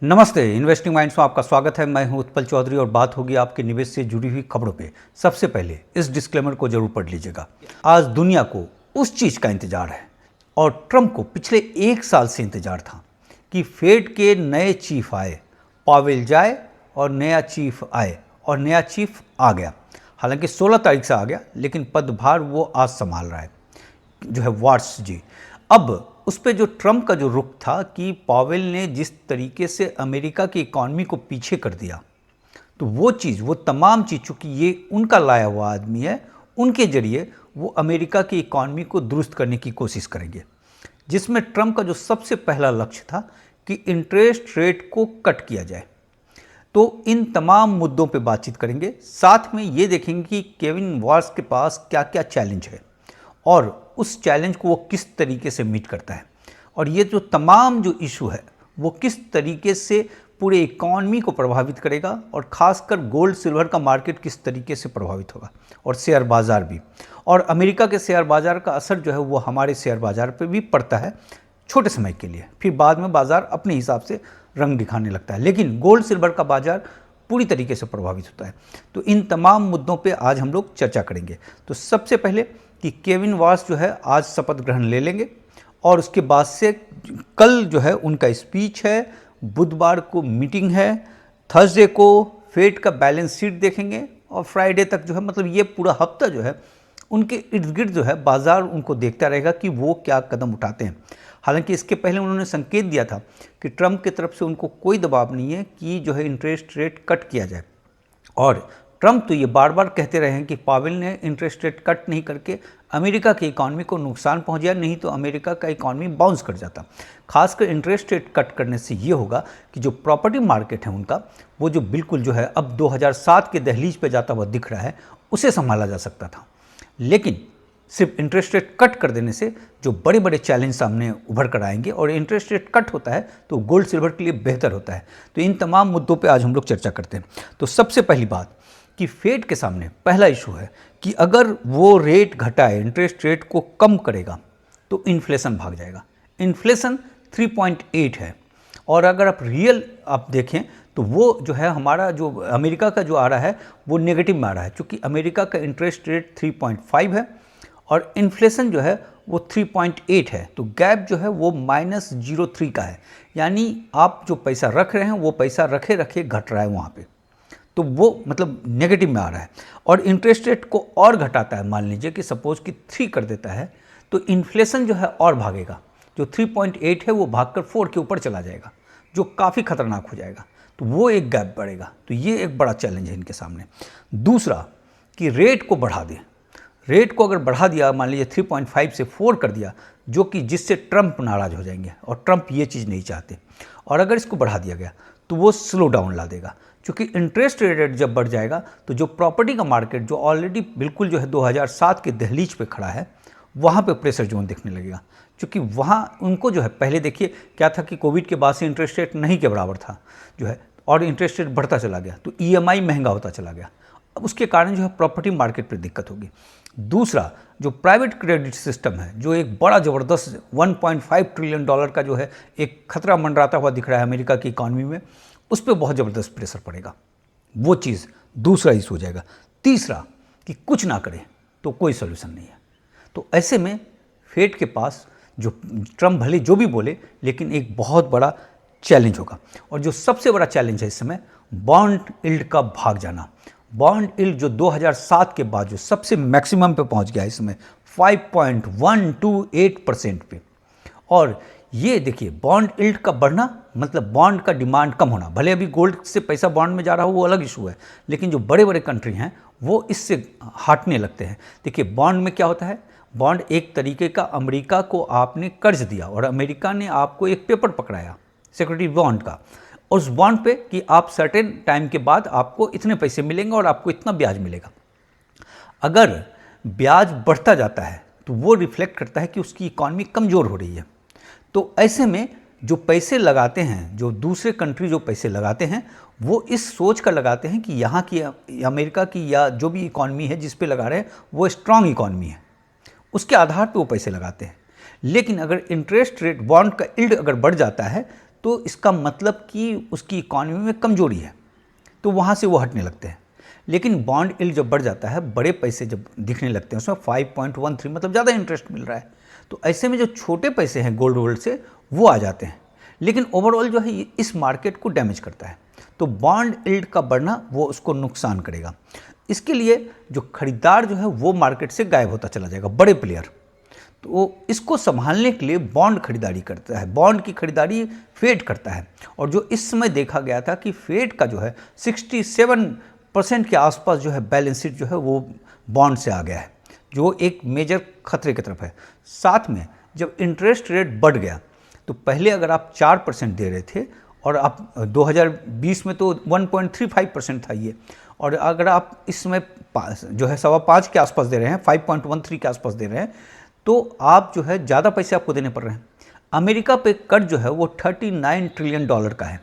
नमस्ते, investing minds में आपका स्वागत है। मैं हूं उत्पल चौधरी और बात होगी आपके निवेश से जुड़ी हुई खबरों पे। सबसे पहले इस डिस्क्लेमर को जरूर पढ़ लीजिएगा। आज दुनिया को उस चीज का इंतजार है और ट्रंप को पिछले 1 साल से इंतजार था कि फेड के नए चीफ आए, पावेल जाए और नया चीफ आए और नया चीफ आ गया। हालांकि 16 तारीख से आ गया, लेकिन पदभार वो आज संभाल रहा है, जो है वाट्स जी। अब उस पर जो ट्रंप का जो रुख था कि पावेल ने जिस तरीके से अमेरिका की इकॉनमी को पीछे कर दिया, तो वो तमाम चीज़, चूँकि ये उनका लाया हुआ आदमी है, उनके जरिए वो अमेरिका की इकॉनमी को दुरुस्त करने की कोशिश करेंगे, जिसमें ट्रंप का जो सबसे पहला लक्ष्य था कि इंटरेस्ट रेट को कट किया जाए। तो इन तमाम मुद्दों पे बातचीत करेंगे, साथ में ये देखेंगे कि केविन वॉल्स के पास क्या क्या चैलेंज है और उस चैलेंज को वो किस तरीके से मीट करता है, और ये जो तमाम जो इशू है वो किस तरीके से पूरे इकॉनमी को प्रभावित करेगा और ख़ासकर गोल्ड सिल्वर का मार्केट किस तरीके से प्रभावित होगा, और शेयर बाज़ार भी। और अमेरिका के शेयर बाज़ार का असर जो है वो हमारे शेयर बाज़ार पे भी पड़ता है छोटे समय के लिए, फिर बाद में बाज़ार अपने हिसाब से रंग दिखाने लगता है, लेकिन गोल्ड सिल्वर का बाज़ार पूरी तरीके से प्रभावित होता है। तो इन तमाम मुद्दों पे आज हम लोग चर्चा करेंगे। तो सबसे पहले कि केविन वॉल्स जो है आज शपथ ग्रहण ले लेंगे और उसके बाद से कल जो है उनका स्पीच है, बुधवार को मीटिंग है, थर्सडे को फेड का बैलेंस शीट देखेंगे और फ्राइडे तक जो है, मतलब ये पूरा हफ्ता जो है उनके इर्द गिर्द जो है बाज़ार उनको देखता रहेगा कि वो क्या कदम उठाते हैं। हालांकि इसके पहले उन्होंने संकेत दिया था कि ट्रंप की तरफ से उनको कोई दबाव नहीं है कि जो है इंटरेस्ट रेट कट किया जाए, और ट्रंप तो ये बार बार कहते रहे हैं कि पावेल ने इंटरेस्ट रेट कट नहीं करके अमेरिका की इकॉनमी को नुकसान पहुंचाया, नहीं तो अमेरिका का इकॉनमी बाउंस कर जाता। खासकर इंटरेस्ट रेट कट करने से ये होगा कि जो प्रॉपर्टी मार्केट है उनका, वो जो बिल्कुल जो है अब 2007 के दहलीज पे जाता हुआ दिख रहा है, उसे संभाला जा सकता था। लेकिन सिर्फ इंटरेस्ट रेट कट कर देने से जो बड़े बड़े चैलेंज सामने उभर कर आएंगे, और इंटरेस्ट रेट कट होता है तो गोल्ड सिल्वर के लिए बेहतर होता है। तो इन तमाम मुद्दों पे आज हम लोग चर्चा करते हैं। तो सबसे पहली बात कि फेड के सामने पहला इशू है कि अगर वो रेट घटाए, इंटरेस्ट रेट को कम करेगा, तो इन्फ्लेशन भाग जाएगा। इन्फ्लेशन 3.8 है, और अगर आप देखें तो वो जो है हमारा जो अमेरिका का जो आ रहा है वो नेगेटिव में आ रहा है, क्योंकि अमेरिका का इंटरेस्ट रेट 3.5 है और इन्फ्लेशन जो है वो 3.8 है। तो गैप जो है वो -0.3 का है, यानी आप जो पैसा रख रहे हैं वो पैसा रखे रखे घट रहा है वहाँ पे, तो वो मतलब नेगेटिव में आ रहा है। और इंटरेस्ट रेट को और घटाता है, मान लीजिए कि सपोज कि 3 कर देता है, तो इन्फ्लेशन जो है और भागेगा। जो 3.8 है वो भागकर 4 के ऊपर चला जाएगा, जो काफ़ी खतरनाक हो जाएगा, तो वो एक गैप बढ़ेगा। तो ये एक बड़ा चैलेंज है इनके सामने। दूसरा कि रेट को बढ़ा दें। रेट को अगर बढ़ा दिया, मान लीजिए 3.5 से 4 कर दिया, जो कि जिससे ट्रंप नाराज़ हो जाएंगे, और ट्रंप ये चीज़ नहीं चाहते। और अगर इसको बढ़ा दिया गया तो वो स्लो डाउन ला देगा, क्योंकि इंटरेस्ट रेट जब बढ़ जाएगा तो जो प्रॉपर्टी का मार्केट जो ऑलरेडी बिल्कुल जो है 2007 के दहलीज पे खड़ा है, वहाँ पे प्रेशर जोन दिखने लगेगा। क्योंकि वहाँ उनको जो है, पहले देखिए क्या था कि कोविड के बाद से इंटरेस्ट रेट नहीं के बराबर था जो है, और इंटरेस्ट रेट बढ़ता चला गया, तो ईएमआई महंगा होता चला गया। अब उसके कारण जो है प्रॉपर्टी मार्केट पर दिक्कत होगी। दूसरा, जो प्राइवेट क्रेडिट सिस्टम है, जो एक बड़ा ज़बरदस्त $1.5 ट्रिलियन का जो है एक खतरा मंडराता हुआ दिख रहा है अमेरिका की इकॉनमी में, उस पर बहुत ज़बरदस्त प्रेशर पड़ेगा। वो चीज़ दूसरा इशू हो जाएगा। तीसरा कि कुछ ना करें तो कोई सोल्यूशन नहीं है। तो ऐसे में फेड के पास जो ट्रंप भले जो भी बोले, लेकिन एक बहुत बड़ा चैलेंज होगा। और जो सबसे बड़ा चैलेंज है इस समय, बॉन्ड यील्ड का भाग जाना। बॉन्ड यील्ड जो 2007 के बाद जो सबसे मैक्सिमम पे पहुंच गया है इसमें 5.128% पे। और ये देखिए, बॉन्ड यील्ड का बढ़ना मतलब बॉन्ड का डिमांड कम होना। भले अभी गोल्ड से पैसा बॉन्ड में जा रहा हो वो अलग इशू है, लेकिन जो बड़े बड़े कंट्री हैं वो इससे हटने लगते हैं। देखिए, बॉन्ड में क्या होता है, बॉन्ड एक तरीके का, अमेरिका को आपने कर्ज दिया और अमेरिका ने आपको एक पेपर पकड़ाया सिक्योरिटी बॉन्ड का, और उस बॉन्ड पे कि आप सर्टेन टाइम के बाद आपको इतने पैसे मिलेंगे और आपको इतना ब्याज मिलेगा। अगर ब्याज बढ़ता जाता है तो वो रिफ्लेक्ट करता है कि उसकी इकॉनमी कमज़ोर हो रही है। तो ऐसे में जो पैसे लगाते हैं, जो दूसरे कंट्री जो पैसे लगाते हैं, वो इस सोच का लगाते हैं कि यहाँ की अमेरिका की या जो भी इकॉनमी है जिस पे लगा रहे हैं वो स्ट्रांग इकॉनमी है, उसके आधार पे वो पैसे लगाते हैं। लेकिन अगर इंटरेस्ट रेट, बॉन्ड का यील्ड अगर बढ़ जाता है तो इसका मतलब कि उसकी इकॉनमी में कमजोरी है, तो वहाँ से वो हटने लगते हैं। लेकिन बॉन्ड यील्ड जब बढ़ जाता है, बड़े पैसे जब दिखने लगते हैं, उसमें 5.13 मतलब ज़्यादा इंटरेस्ट मिल रहा है, तो ऐसे में जो छोटे पैसे हैं गोल्ड वोल्ड से वो आ जाते हैं। लेकिन ओवरऑल जो है ये इस मार्केट को डैमेज करता है, तो बॉन्ड यील्ड का बढ़ना वो उसको नुकसान करेगा। इसके लिए जो खरीदार जो है वो मार्केट से गायब होता चला जाएगा, बड़े प्लेयर। तो इसको संभालने के लिए बॉन्ड खरीदारी करता है, बॉन्ड की खरीदारी फेड करता है। और जो इस समय देखा गया था कि फेड का जो है 67% के आसपास जो है बैलेंस शीट जो है वो बॉन्ड से आ गया है, जो एक मेजर खतरे की तरफ है। साथ में जब इंटरेस्ट रेट बढ़ गया, तो पहले अगर आप 4% दे रहे थे और आप 2020 में तो 1.35% था ये, और अगर आप इस समय जो है 5.25 के आसपास दे रहे हैं, 5.13 के आसपास दे रहे हैं, तो आप जो है ज़्यादा पैसे आपको देने पड़ रहे हैं। अमेरिका पे कर्ज जो है वो 39 ट्रिलियन डॉलर का है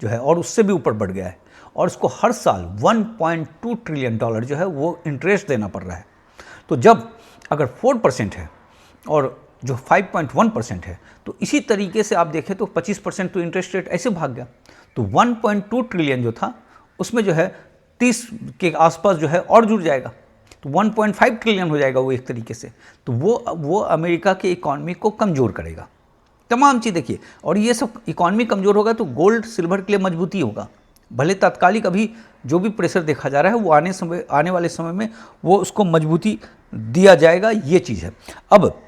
जो है, और उससे भी ऊपर बढ़ गया है, और उसको हर साल 1.2 ट्रिलियन डॉलर जो है वो इंटरेस्ट देना पड़ रहा है। तो जब अगर 4% है और जो 5.1% है, तो इसी तरीके से आप देखें तो 25% तो इंटरेस्ट रेट ऐसे भाग गया, तो 1.2 ट्रिलियन जो था उसमें जो है 30 के आसपास जो है और जुड़ जाएगा, तो 1.5 ट्रिलियन हो जाएगा वो एक तरीके से। तो वो अमेरिका के इकॉनमी को कमज़ोर करेगा। तमाम चीज़ देखिए, और ये सब इकॉनमी कमज़ोर होगा तो गोल्ड सिल्वर के लिए मजबूती होगा। भले तात्कालिक अभी जो भी प्रेशर देखा जा रहा है वो आने वाले समय में वो उसको मजबूती दिया जाएगा, ये चीज़ है। अब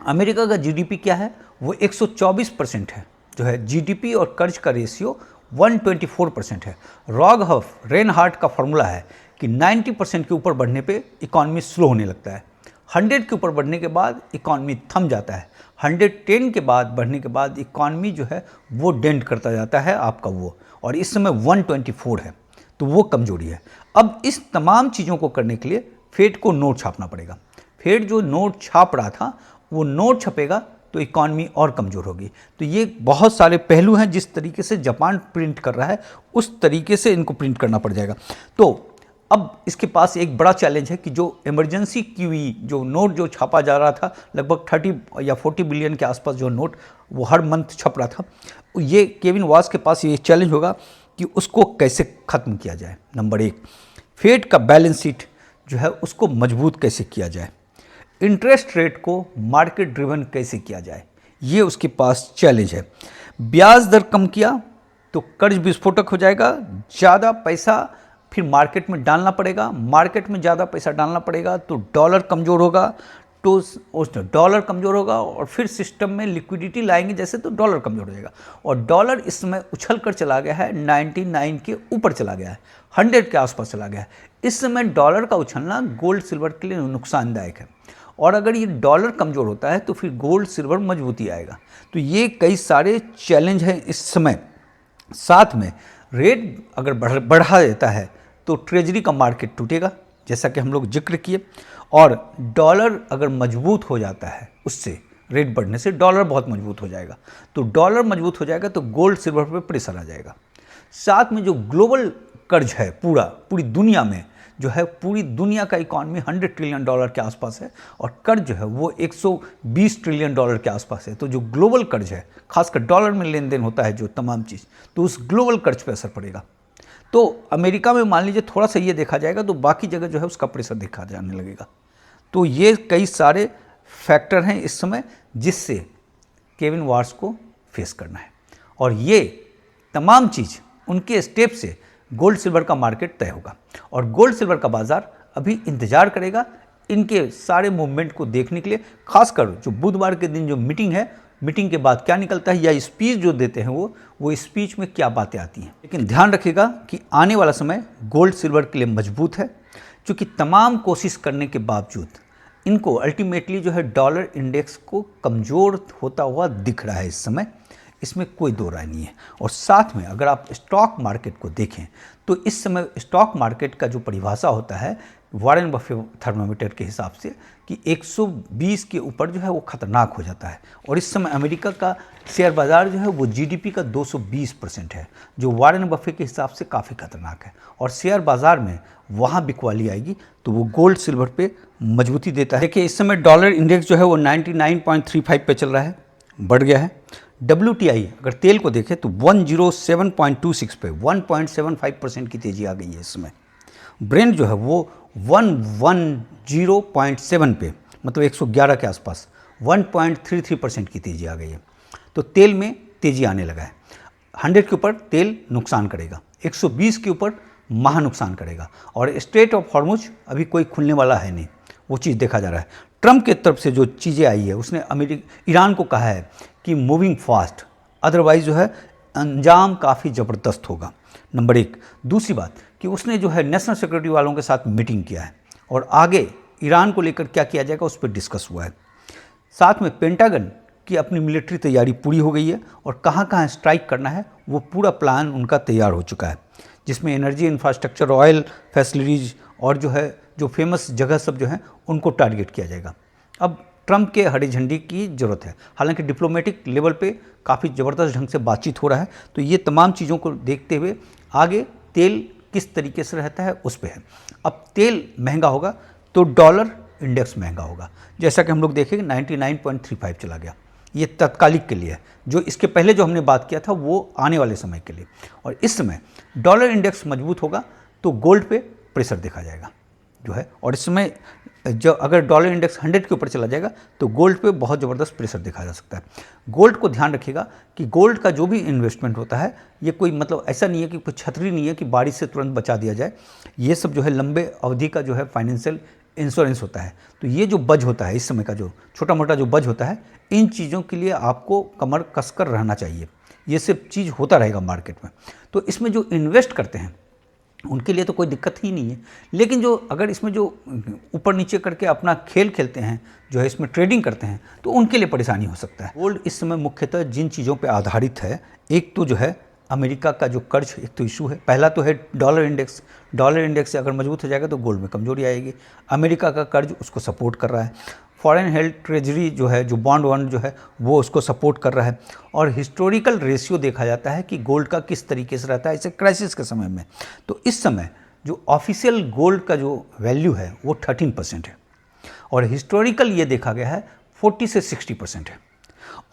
अमेरिका का जीडीपी क्या है, वो 124% है जो है जीडीपी, और कर्ज का रेशियो 124% है। रॉगहफ रेनहार्ट का फॉर्मूला है कि 90% के ऊपर बढ़ने पे इकॉनमी स्लो होने लगता है, 100 के ऊपर बढ़ने के बाद इकॉनमी थम जाता है, 110 के बाद बढ़ने के बाद इकॉनमी जो है वो डेंट करता जाता है आपका वो, और इस समय 124 है, तो वो कमजोरी है। अब इस तमाम चीज़ों को करने के लिए फेड को नोट छापना पड़ेगा। फेड जो नोट छाप रहा था वो नोट छपेगा तो इकॉनमी और कमज़ोर होगी। तो ये बहुत सारे पहलू हैं, जिस तरीके से जापान प्रिंट कर रहा है उस तरीके से इनको प्रिंट करना पड़ जाएगा। तो अब इसके पास एक बड़ा चैलेंज है कि जो इमरजेंसी QE जो नोट जो छापा जा रहा था, लगभग 30 या 40 बिलियन के आसपास जो नोट वो हर मंथ छप रहा था, ये केविन वॉस के पास ये चैलेंज होगा कि उसको कैसे ख़त्म किया जाए। नंबर 1, फेड का बैलेंस शीट जो है उसको मजबूत कैसे किया जाए, इंटरेस्ट रेट को मार्केट ड्रिवन कैसे किया जाए, ये उसके पास चैलेंज है। ब्याज दर कम किया तो कर्ज विस्फोटक हो जाएगा, ज़्यादा पैसा फिर मार्केट में डालना पड़ेगा, मार्केट में ज़्यादा पैसा डालना पड़ेगा तो डॉलर कमज़ोर होगा, तो उस डॉलर कमज़ोर होगा और फिर सिस्टम में लिक्विडिटी लाएंगे जैसे, तो डॉलर कमज़ोर हो जाएगा। और डॉलर इस समय उछल कर चला गया है, 99 के ऊपर चला गया है, 100 के आसपास चला गया है। इस समय डॉलर का उछलना गोल्ड सिल्वर के लिए नुकसानदायक है, और अगर ये डॉलर कमज़ोर होता है तो फिर गोल्ड सिल्वर मजबूती आएगा। तो ये कई सारे चैलेंज हैं इस समय। साथ में रेट अगर बढ़ा देता है तो ट्रेजरी का मार्केट टूटेगा, जैसा कि हम लोग जिक्र किए, और डॉलर अगर मजबूत हो जाता है, उससे रेट बढ़ने से डॉलर बहुत मजबूत हो जाएगा, तो डॉलर मजबूत हो जाएगा तो गोल्ड सिल्वर पे प्रेशर आ जाएगा। साथ में जो ग्लोबल कर्ज है पूरी दुनिया में जो है, पूरी दुनिया का इकॉनमी 100 ट्रिलियन डॉलर के आसपास है, और कर्ज जो है वो 120 ट्रिलियन डॉलर के आसपास है। तो जो ग्लोबल कर्ज है, खासकर डॉलर में लेन देन होता है जो तमाम चीज़, तो उस ग्लोबल कर्ज पे असर पड़ेगा। तो अमेरिका में मान लीजिए थोड़ा सा ये देखा जाएगा तो बाकी जगह जो है उसका प्रेशर देखा जाने लगेगा। तो ये कई सारे फैक्टर हैं इस समय जिससे केविन वॉस को फेस करना है, और ये तमाम चीज़ उनके स्टेप से गोल्ड सिल्वर का मार्केट तय होगा, और गोल्ड सिल्वर का बाजार अभी इंतजार करेगा इनके सारे मूवमेंट को देखने के लिए। खासकर जो बुधवार के दिन जो मीटिंग है, मीटिंग के बाद क्या निकलता है, या स्पीच जो देते हैं वो स्पीच में क्या बातें आती हैं। लेकिन ध्यान रखिएगा कि आने वाला समय गोल्ड सिल्वर के लिए मजबूत है, क्योंकि तमाम कोशिश करने के बावजूद इनको अल्टीमेटली जो है डॉलर इंडेक्स को कमज़ोर होता हुआ दिख रहा है इस समय, इसमें कोई दो राय नहीं है। और साथ में अगर आप स्टॉक मार्केट को देखें तो इस समय स्टॉक मार्केट का जो परिभाषा होता है वॉरेन बफे थर्मामीटर के हिसाब से कि 120 के ऊपर जो है वो खतरनाक हो जाता है, और इस समय अमेरिका का शेयर बाज़ार जो है वो जीडीपी का 220% है, जो वॉरेन बफे के हिसाब से काफ़ी खतरनाक है। और शेयर बाज़ार में वहाँ बिकवाली आएगी तो वो गोल्ड सिल्वर पे मजबूती देता है। देखिए इस समय डॉलर इंडेक्स जो है वो 99.35 पे चल रहा है, बढ़ गया है। WTI अगर तेल को देखें तो 107.26 पे 1.75% की तेज़ी आ गई है इसमें। ब्रेंट जो है वो 110.7 पे मतलब 111 के आसपास 1.33% की तेज़ी आ गई है। तो तेल में तेज़ी आने लगा है। 100 के ऊपर तेल नुकसान करेगा, 120 के ऊपर महा नुकसान करेगा, और स्ट्रेट ऑफ हॉर्मुज अभी कोई खुलने वाला है नहीं, वो चीज़ देखा जा रहा है। ट्रंप की तरफ से जो चीज़ें आई है, उसने ईरान को कहा है कि मूविंग फास्ट, अदरवाइज जो है अंजाम काफ़ी ज़बरदस्त होगा, नंबर एक। दूसरी बात कि उसने जो है नेशनल सिक्योरिटी वालों के साथ मीटिंग किया है और आगे ईरान को लेकर क्या किया जाएगा उस पर डिस्कस हुआ है। साथ में पेंटागन की अपनी मिलिट्री तैयारी पूरी हो गई है और कहाँ कहाँ स्ट्राइक करना है वो पूरा प्लान उनका तैयार हो चुका है, जिसमें एनर्जी इंफ्रास्ट्रक्चर, ऑयल फैसिलिटीज़ और जो है जो फेमस जगह सब जो है उनको टारगेट किया जाएगा। अब ट्रंप के हरी झंडी की ज़रूरत है, हालांकि डिप्लोमेटिक लेवल पे काफ़ी ज़बरदस्त ढंग से बातचीत हो रहा है। तो ये तमाम चीज़ों को देखते हुए आगे तेल किस तरीके से रहता है उस पे है। अब तेल महंगा होगा तो डॉलर इंडेक्स महंगा होगा। जैसा कि हम लोग देखेंगे 99.35 चला गया, ये तत्कालिक के लिए है। जो इसके पहले जो हमने बात किया था वो आने वाले समय के लिए। और इस समय डॉलर इंडेक्स मजबूत होगा तो गोल्ड पे प्रेशर देखा जाएगा जो है, और इस समय जो अगर डॉलर इंडेक्स 100 के ऊपर चला जाएगा तो गोल्ड पे बहुत ज़बरदस्त प्रेशर देखा जा सकता है। गोल्ड को ध्यान रखिएगा कि गोल्ड का जो भी इन्वेस्टमेंट होता है ये कोई मतलब ऐसा नहीं है कि कोई छतरी नहीं है कि बारिश से तुरंत बचा दिया जाए। ये सब जो है लंबे अवधि का जो है फाइनेंशियल इंश्योरेंस होता है। तो ये जो बज होता है इस समय का जो छोटा मोटा जो बज होता है, इन चीज़ों के लिए आपको कमर कसकर रहना चाहिए। ये सब चीज़ होता रहेगा मार्केट में। तो इसमें जो इन्वेस्ट करते हैं उनके लिए तो कोई दिक्कत ही नहीं है, लेकिन जो अगर इसमें जो ऊपर नीचे करके अपना खेल खेलते हैं, जो है इसमें ट्रेडिंग करते हैं, तो उनके लिए परेशानी हो सकता है। गोल्ड इस समय मुख्यतः जिन चीज़ों पे आधारित है, एक तो जो है अमेरिका का जो कर्ज एक तो इशू है, पहला तो है डॉलर इंडेक्स। डॉलर इंडेक्स से अगर मजबूत हो जाएगा तो गोल्ड में कमजोरी आएगी। अमेरिका का कर्ज उसको सपोर्ट कर रहा है, फॉरेन हेल्ड ट्रेजरी जो है, जो बॉन्ड वॉन्ड जो है वो उसको सपोर्ट कर रहा है। और हिस्टोरिकल रेशियो देखा जाता है कि गोल्ड का किस तरीके से रहता है इसे क्राइसिस के समय में। तो इस समय जो ऑफिशियल गोल्ड का जो वैल्यू है वो 13% है, और हिस्टोरिकल ये देखा गया है 40 से 60% है।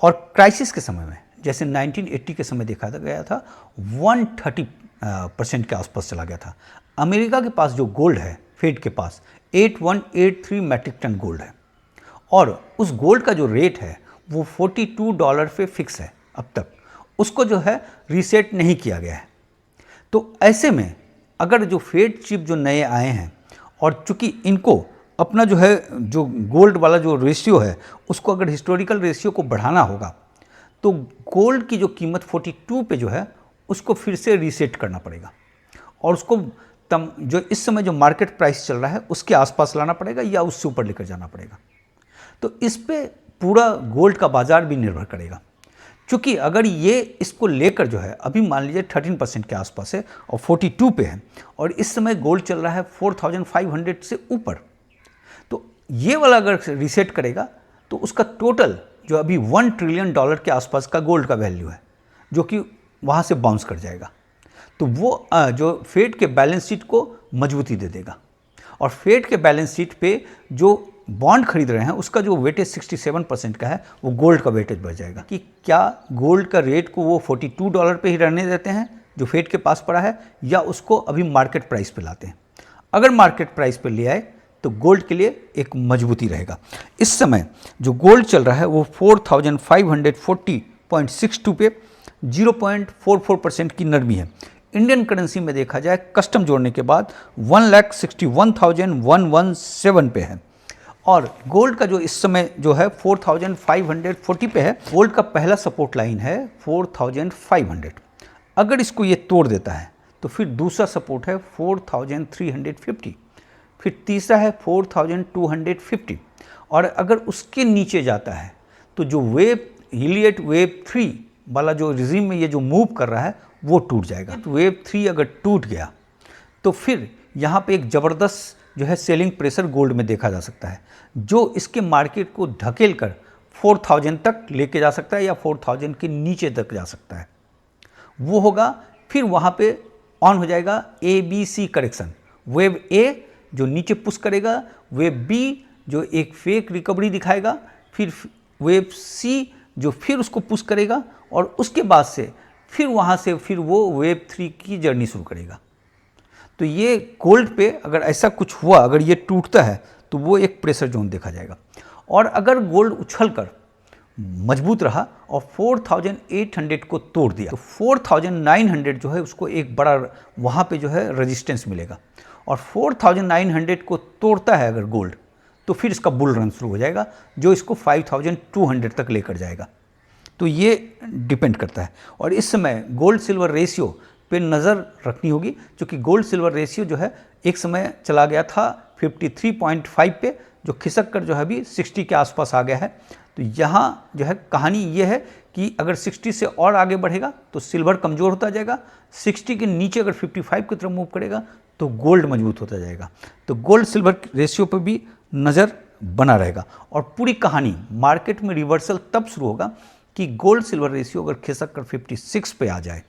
और क्राइसिस के समय में जैसे 1980 के समय देखा गया था 130% के आसपास चला गया था। अमेरिका के पास जो गोल्ड है, फेड के पास 8183 मैट्रिक टन गोल्ड है, और उस गोल्ड का जो रेट है वो $42 पे फिक्स है अब तक, उसको जो है रीसेट नहीं किया गया है। तो ऐसे में अगर जो फेड चीफ जो नए आए हैं और चूंकि इनको अपना जो है जो गोल्ड वाला जो रेशियो है उसको अगर हिस्टोरिकल रेशियो को बढ़ाना होगा तो गोल्ड की जो कीमत 42 पे जो है उसको फिर से रीसेट करना पड़ेगा, और उसको जो इस समय जो मार्केट प्राइस चल रहा है उसके आसपास लाना पड़ेगा या उससे ऊपर लेकर जाना पड़ेगा। तो इस पे पूरा गोल्ड का बाजार भी निर्भर करेगा, क्योंकि अगर ये इसको लेकर जो है अभी मान लीजिए 13% के आसपास है और 42 पे है, और इस समय गोल्ड चल रहा है 4500 से ऊपर, तो ये वाला अगर रीसेट करेगा तो उसका टोटल जो अभी $1 ट्रिलियन के आसपास का गोल्ड का वैल्यू है जो कि वहाँ से बाउंस कर जाएगा। तो वो जो फेड के बैलेंस शीट को मजबूती दे देगा, और फेड के बैलेंस शीट पे जो बॉन्ड खरीद रहे हैं उसका जो वेटेज 67% का है वो गोल्ड का वेटेज बढ़ जाएगा। कि क्या गोल्ड का रेट को वो $42 पे ही रहने देते हैं जो फेड के पास पड़ा है, या उसको अभी मार्केट प्राइस पे लाते हैं। अगर मार्केट प्राइस पे ले आए तो गोल्ड के लिए एक मजबूती रहेगा। इस समय जो गोल्ड चल रहा है वो 4540.62 पे 0.44% की नरमी है। इंडियन करेंसी में देखा जाए कस्टम जोड़ने के बाद 1,61,117 पे है, और गोल्ड का जो इस समय जो है 4540 पे है। गोल्ड का पहला सपोर्ट लाइन है 4500, अगर इसको ये तोड़ देता है तो फिर दूसरा सपोर्ट है 4350, फिर तीसरा है 4250, और अगर उसके नीचे जाता है तो जो हिलियट वेव 3 वाला जो रिजीम में ये जो मूव कर रहा है वो टूट जाएगा। तो वेव 3 अगर टूट गया तो फिर यहाँ पे एक ज़बरदस्त जो है सेलिंग प्रेशर गोल्ड में देखा जा सकता है, जो इसके मार्केट को धकेल कर 4000 तक लेके जा सकता है या 4000 के नीचे तक जा सकता है। वो होगा फिर वहाँ पे ऑन हो जाएगा ABC करेक्शन। वेव A जो नीचे पुश करेगा, वेव B जो एक फेक रिकवरी दिखाएगा, फिर वेव C जो फिर उसको पुश करेगा और उसके बाद से फिर वहाँ से फिर वो वेव 3 की जर्नी शुरू करेगा। तो ये गोल्ड पे अगर ऐसा कुछ हुआ, अगर ये टूटता है तो वो एक प्रेशर जोन देखा जाएगा। और अगर गोल्ड उछल कर मजबूत रहा और 4800 को तोड़ दिया तो 4900 जो है उसको एक बड़ा वहाँ पे जो है रेजिस्टेंस मिलेगा। और 4900 को तोड़ता है अगर गोल्ड तो फिर इसका बुल रन शुरू हो जाएगा जो इसको 5200 तक लेकर जाएगा। तो ये डिपेंड करता है। और इस समय गोल्ड सिल्वर रेशियो पे नज़र रखनी होगी, क्योंकि गोल्ड सिल्वर रेशियो जो है एक समय चला गया था 53.5 पे, जो खिसक कर जो है अभी 60 के आसपास आ गया है। तो यहाँ जो है कहानी ये है कि अगर 60 से और आगे बढ़ेगा तो सिल्वर कमज़ोर होता जाएगा, 60 के नीचे अगर 55 की तरफ मूव करेगा तो गोल्ड मजबूत होता जाएगा। तो गोल्ड सिल्वर रेशियो पर भी नज़र बना रहेगा। और पूरी कहानी मार्केट में रिवर्सल तब शुरू होगा कि गोल्ड सिल्वर रेशियो अगर खिसक कर 56 पे आ जाए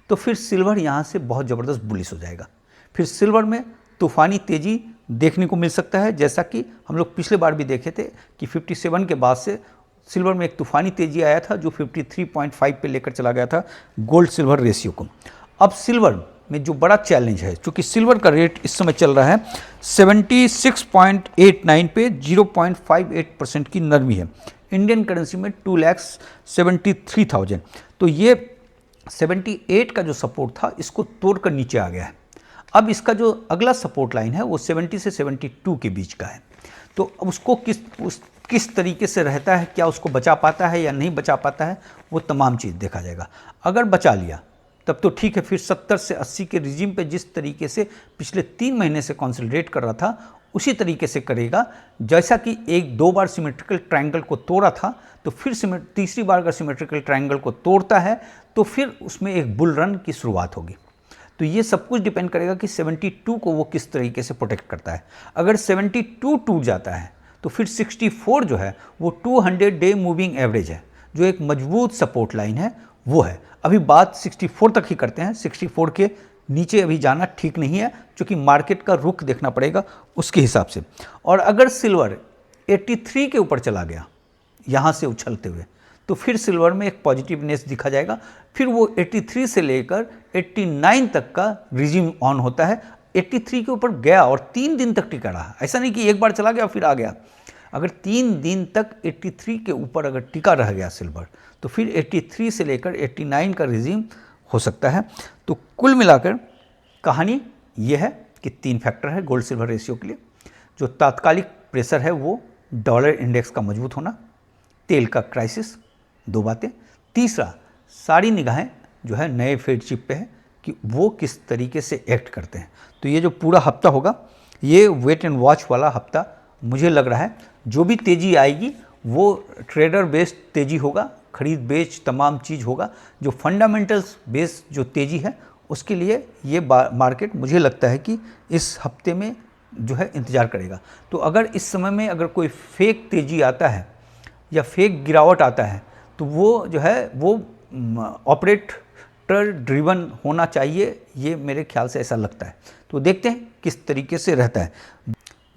तो फिर सिल्वर यहाँ से बहुत ज़बरदस्त बुलिश हो जाएगा। फिर सिल्वर में तूफ़ानी तेज़ी देखने को मिल सकता है, जैसा कि हम लोग पिछले बार भी देखे थे कि 57 के बाद से सिल्वर में एक तूफ़ानी तेज़ी आया था जो 53.5 पे लेकर चला गया था गोल्ड सिल्वर रेशियो को। अब सिल्वर में जो बड़ा चैलेंज है, चूँकि सिल्वर का रेट इस समय चल रहा है 76.89 पे 0.58% की नरमी है। इंडियन करेंसी में 2,73,000। तो ये 78 का जो सपोर्ट था इसको तोड़कर नीचे आ गया है। अब इसका जो अगला सपोर्ट लाइन है वो 70 से 72 के बीच का है। तो अब उसको किस तरीके से रहता है, क्या उसको बचा पाता है या नहीं बचा पाता है, वो तमाम चीज़ देखा जाएगा। अगर बचा लिया तब तो ठीक है, फिर 70 से 80 के रिजीम पे जिस तरीके से पिछले 3 महीने से कॉन्सोलिडेट कर रहा था उसी तरीके से करेगा। जैसा कि एक दो बार सिमेट्रिकल ट्रायंगल को तोड़ा था तो फिर तीसरी बार अगर सिमेट्रिकल ट्रायंगल को तोड़ता है तो फिर उसमें एक बुल रन की शुरुआत होगी। तो ये सब कुछ डिपेंड करेगा कि 72 को वो किस तरीके से प्रोटेक्ट करता है। अगर 72 टूट जाता है तो फिर 64 जो है वो 200 डे मूविंग एवरेज है, जो एक मजबूत सपोर्ट लाइन है वो है। अभी बात 64 तक ही करते हैं, 64 के नीचे अभी जाना ठीक नहीं है, क्योंकि मार्केट का रुख देखना पड़ेगा उसके हिसाब से। और अगर सिल्वर 83 के ऊपर चला गया यहाँ से उछलते हुए तो फिर सिल्वर में एक पॉजिटिवनेस दिखा जाएगा। फिर वो 83 से लेकर 89 तक का रिजीम ऑन होता है। 83 के ऊपर गया और 3 दिन तक टिका रहा, ऐसा नहीं कि एक बार चला गया फिर आ गया। अगर 3 दिन तक 83 के ऊपर अगर टिका रह गया सिल्वर तो फिर 83 से लेकर 89 का रिजीम हो सकता है। तो कुल मिलाकर कहानी ये है कि 3 फैक्टर है गोल्ड सिल्वर रेशियो के लिए। जो तात्कालिक प्रेशर है वो डॉलर इंडेक्स का मजबूत होना, तेल का क्राइसिस, 2 बातें। तीसरा, सारी निगाहें जो है नए फेड चिप पे है कि वो किस तरीके से एक्ट करते हैं। तो ये जो पूरा हफ्ता होगा ये वेट एंड वॉच वाला हफ्ता मुझे लग रहा है। जो भी तेज़ी आएगी वो ट्रेडर बेस्ड तेज़ी होगा, खरीद बेच तमाम चीज़ होगा। जो फंडामेंटल्स बेस्ड जो तेज़ी है उसके लिए ये मार्केट मुझे लगता है कि इस हफ्ते में जो है इंतज़ार करेगा। तो अगर इस समय में अगर कोई फेक तेज़ी आता है या फेक गिरावट आता है तो वो जो है वो ऑपरेटर ड्रिवन होना चाहिए, ये मेरे ख्याल से ऐसा लगता है। तो देखते हैं किस तरीके से रहता है।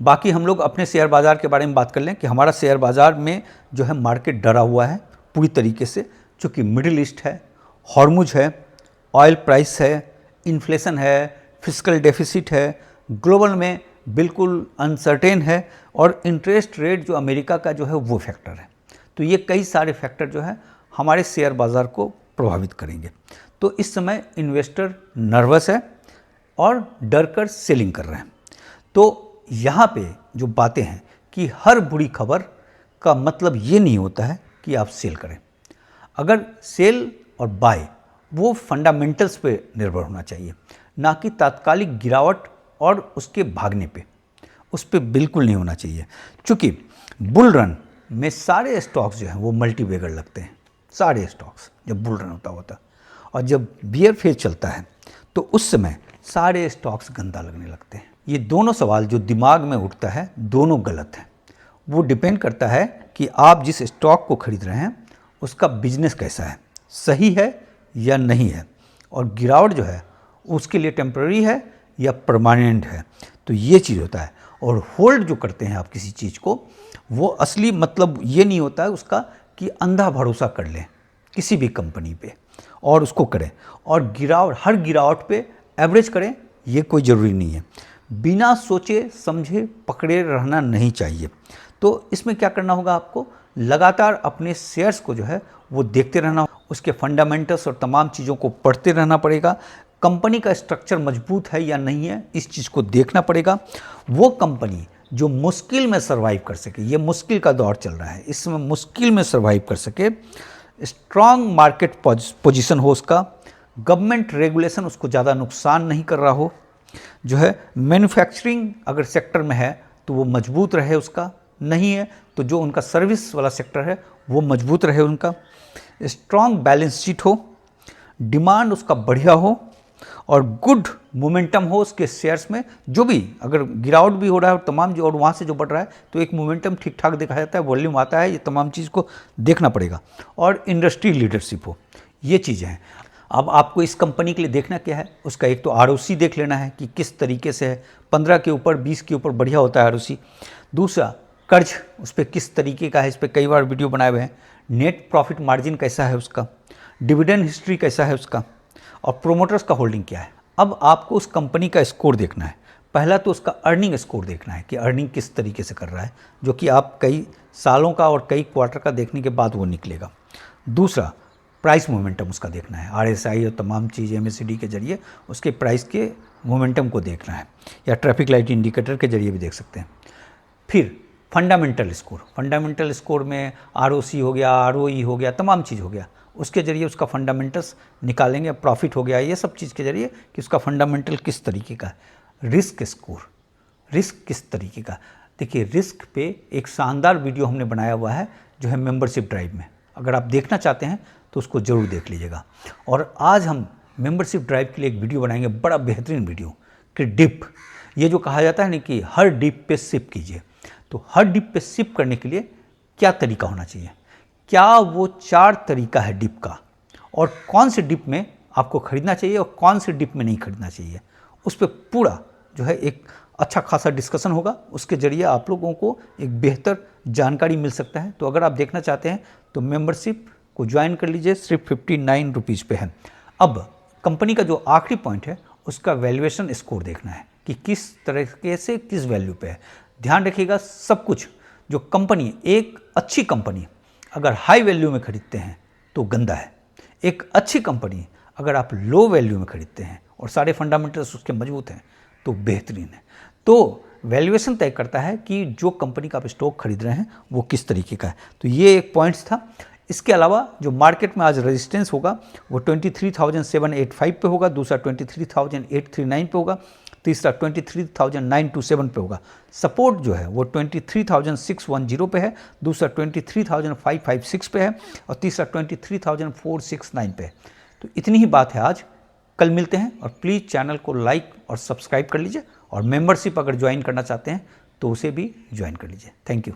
बाकी हम लोग अपने शेयर बाज़ार के बारे में बात कर लें कि हमारा शेयर बाज़ार में जो है मार्केट डरा हुआ है पूरी तरीके से, चूँकि मिडिल ईस्ट है, हॉर्मुज है, ऑयल प्राइस है, इन्फ्लेशन है, फिस्कल डेफिसिट है, ग्लोबल में बिल्कुल अनसर्टेन है, और इंटरेस्ट रेट जो अमेरिका का जो है वो फैक्टर है। तो ये कई सारे फैक्टर जो है हमारे शेयर बाज़ार को प्रभावित करेंगे। तो इस समय इन्वेस्टर नर्वस है और डर कर सेलिंग कर रहे हैं। तो यहाँ पे जो बातें हैं कि हर बुरी खबर का मतलब ये नहीं होता है कि आप सेल करें। अगर सेल और बाय वो फंडामेंटल्स पे निर्भर होना चाहिए, ना कि तात्कालिक गिरावट और उसके भागने पे, उस पर बिल्कुल नहीं होना चाहिए। क्योंकि बुल रन में सारे स्टॉक्स जो हैं वो मल्टीबैगर लगते हैं, सारे स्टॉक्स जब बुल रन होता और जब बियर फेज चलता है तो उस समय सारे स्टॉक्स गंदा लगने लगते हैं। ये दोनों सवाल जो दिमाग में उठता है दोनों गलत हैं। वो डिपेंड करता है कि आप जिस स्टॉक को खरीद रहे हैं उसका बिजनेस कैसा है, सही है या नहीं है, और गिरावट जो है उसके लिए टेम्पररी है या परमानेंट है। तो ये चीज़ होता है। और होल्ड जो करते हैं आप किसी चीज़ को, वो असली मतलब ये नहीं होता है उसका कि अंधा भरोसा कर लें किसी भी कंपनी पे और उसको करें, और हर गिरावट पे एवरेज करें, ये कोई ज़रूरी नहीं है। बिना सोचे समझे पकड़े रहना नहीं चाहिए। तो इसमें क्या करना होगा, आपको लगातार अपने शेयर्स को जो है वो देखते रहना, उसके फंडामेंटल्स और तमाम चीज़ों को पढ़ते रहना पड़ेगा। कंपनी का स्ट्रक्चर मजबूत है या नहीं है, इस चीज़ को देखना पड़ेगा। वो कंपनी जो मुश्किल में सर्वाइव कर सके, ये मुश्किल का दौर चल रहा है, इसमें मुश्किल में सर्वाइव कर सके, स्ट्रांग मार्केट पोजीशन हो उसका, गवर्नमेंट रेगुलेशन उसको ज़्यादा नुकसान नहीं कर रहा हो, जो है मैन्युफैक्चरिंग अगर सेक्टर में है तो वो मजबूत रहे, उसका नहीं है तो जो उनका सर्विस वाला सेक्टर है वो मजबूत रहे, उनका स्ट्रांग बैलेंस शीट हो, डिमांड उसका बढ़िया हो और गुड मोमेंटम हो उसके शेयर्स में। जो भी अगर गिरावट भी हो रहा है और तमाम जो और वहाँ से जो बढ़ रहा है तो एक मोमेंटम ठीक ठाक दिखा जाता है, वॉल्यूम आता है, ये तमाम चीज़ को देखना पड़ेगा। और इंडस्ट्री लीडरशिप हो, ये चीज़ें हैं। अब आपको इस कंपनी के लिए देखना क्या है, उसका एक तो आरओसी देख लेना है कि किस तरीके से है, 15 के ऊपर 20 के ऊपर बढ़िया होता है आरओसी। दूसरा कर्ज उस पर किस तरीके का है, इस पर कई बार वीडियो बनाए हुए हैं। नेट प्रॉफिट मार्जिन कैसा है उसका, डिविडेंड हिस्ट्री कैसा है उसका, और प्रोमोटर्स का होल्डिंग क्या है। अब आपको उस कंपनी का स्कोर देखना है। पहला तो उसका अर्निंग स्कोर देखना है कि अर्निंग किस तरीके से कर रहा है, जो कि आप कई सालों का और कई क्वार्टर का देखने के बाद वो निकलेगा। दूसरा प्राइस मोमेंटम उसका देखना है, आरएसआई और तमाम चीज़ एमएससीडी के जरिए उसके प्राइस के मोमेंटम को देखना है, या ट्रैफिक लाइट इंडिकेटर के जरिए भी देख सकते हैं। फिर फंडामेंटल स्कोर में आरओसी हो गया, आरओई हो गया, तमाम चीज़ हो गया, उसके जरिए उसका फंडामेंटल्स निकालेंगे। प्रॉफिट हो गया, ये सब चीज़ के जरिए कि उसका फंडामेंटल किस तरीके का है। रिस्क स्कोर, रिस्क किस तरीके का। देखिए रिस्क पे एक शानदार वीडियो हमने बनाया हुआ है जो है मेंबरशिप ड्राइव में, अगर आप देखना चाहते हैं तो उसको ज़रूर देख लीजिएगा। और आज हम मेंबरशिप ड्राइव के लिए एक वीडियो बनाएंगे, बड़ा बेहतरीन वीडियो, कि डिप, ये जो कहा जाता है ना कि हर डिप पे सिप कीजिए, तो हर डिप पे सिप करने के लिए क्या तरीका होना चाहिए, क्या वो 4 तरीका है डिप का, और कौन से डिप में आपको खरीदना चाहिए और कौन से डिप में नहीं खरीदना चाहिए, उस पर पूरा जो है एक अच्छा खासा डिस्कशन होगा। उसके जरिए आप लोगों को एक बेहतर जानकारी मिल सकता है। तो अगर आप देखना चाहते हैं तो मेंबरशिप को ज्वाइन कर लीजिए, सिर्फ 59 रुपीज़ पे है। अब कंपनी का जो आखिरी पॉइंट है उसका वैल्यूएशन स्कोर देखना है कि किस तरीके से किस वैल्यू पे है। ध्यान रखिएगा सब कुछ, जो कंपनी, एक अच्छी कंपनी अगर हाई वैल्यू में खरीदते हैं तो गंदा है, एक अच्छी कंपनी अगर आप लो वैल्यू में खरीदते हैं और सारे फंडामेंटल्स उसके मजबूत हैं तो बेहतरीन है। तो वैल्यूएशन तय करता है कि जो कंपनी का आप स्टॉक खरीद रहे हैं वो किस तरीके का है। तो ये एक पॉइंट्स था। इसके अलावा जो मार्केट में आज रेजिस्टेंस होगा वो 23,785 पे होगा, दूसरा 23,839 पे होगा, तीसरा 23,927 पे होगा। सपोर्ट जो है वो 23,610 पे है, दूसरा 23,556 पे है और तीसरा 23,469 पे है। तो इतनी ही बात है आज, कल मिलते हैं। और प्लीज़ चैनल को लाइक और सब्सक्राइब कर लीजिए, और मेंबरशिप अगर ज्वाइन करना चाहते हैं तो उसे भी ज्वाइन कर लीजिए। Thank you.